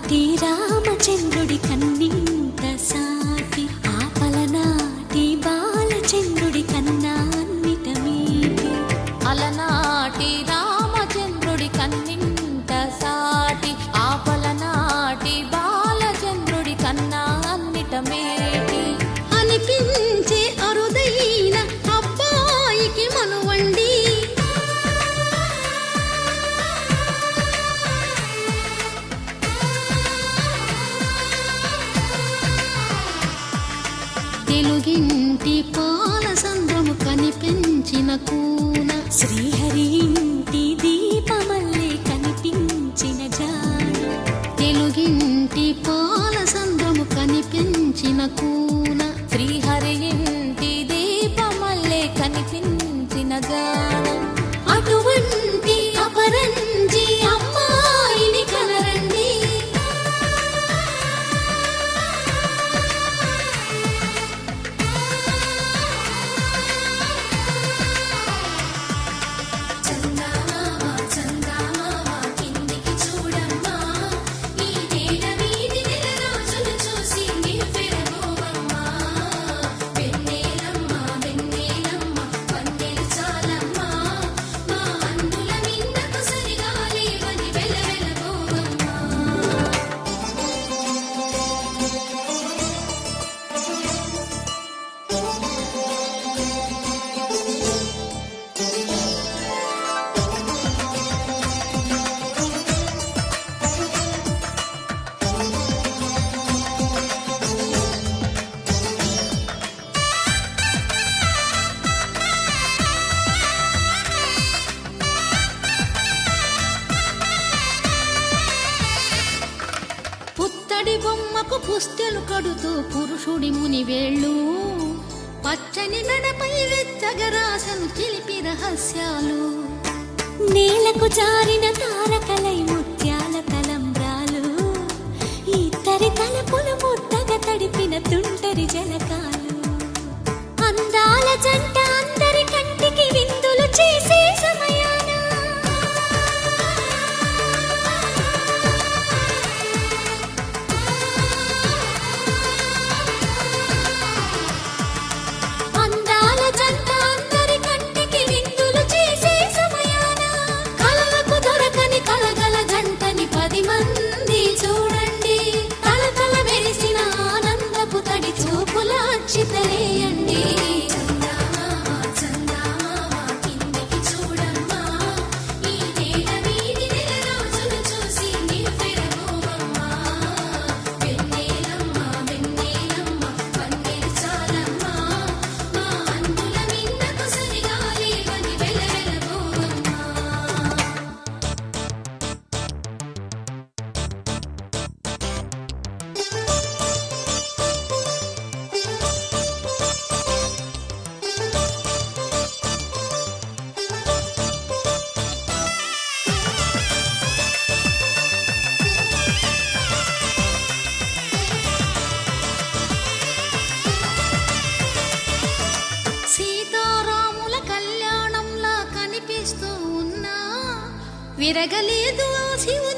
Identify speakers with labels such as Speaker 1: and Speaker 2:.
Speaker 1: అలనాటి రామచంద్రుడి కన్నింత సాటి ఆపలనాటి బాలచంద్రుడి కన్నా అన్నిట మీటి.
Speaker 2: అలనాటి రామచంద్రుడి కన్నింత సాటి ఆపలనాటి బాలచంద్రుడి కన్నా అన్నిట మేటి.
Speaker 1: అనిపించే అరుదైన అబ్బాయికి మనువండి తెలుగింటి పాల సంద్రము కనిపించిన కూన శ్రీహరి ఇంటి దీపమల్లే కనిపించిన జాన. తెలుగింటి పాల సంద్రము కనిపించిన కూన
Speaker 2: శ్రీహరి ఇంటి దీపమల్లే కనిపించిన గానం.
Speaker 1: అటువంటి అపరంజి అమ్మాయిని కనరండి. చందమామ చందమామ కిందికి చూడమ్మా, ఈ నేల వీధి నెల రోజులు చూసి నివ్వెరబోవమ్మా. వెన్నెలమ్మ వెన్నెలమ్మ వన్నెలు చాలమ్మా, మా అందుల మిన్నకు సరిగా లేవని వెలవెలబోవమ్మా. పుత్తడి బొమ్మకు పుస్తెలు కడుతూ పురుషుడి ముని వేళ్ళు, పచ్చని మెడపై వెచ్చగరాసను చిలిపి రహస్యాలు. నేలకు జారిన తారకలై ముత్యాల తలంబ్రాలు, ఇద్దరి తలపులు ముద్దగా తడిపిన తుంటరి జలకాలు. అందాల జంట అందరి కంటికి విందులు చేసే సమయాన అందాల జంట అందరి కంటికి విందులు చేసే సమయాన కలలకు దొరకని కలగల జంటని 10 మంది చూడండి. తలతల మెరిసిన ఆనందపు తడి చూపుల అక్షితలేయండి. చందమామ చందమామ కిందికి చూడమ్మా, ఈ నేల వీధి నెల రోజులు చూసి నివ్వెరబోవమ్మా. వెన్నెలమ్మ వెన్నెలమ్మ వన్నెలు చాలమ్మా, మా అందుల మిన్నకు సరిగా లేవని వెలవెలబోవమ్మా. సీతారాముల కళ్యాణంలా కనిపిస్తూ ఉన్నా విరగలేదు ఆ శివుని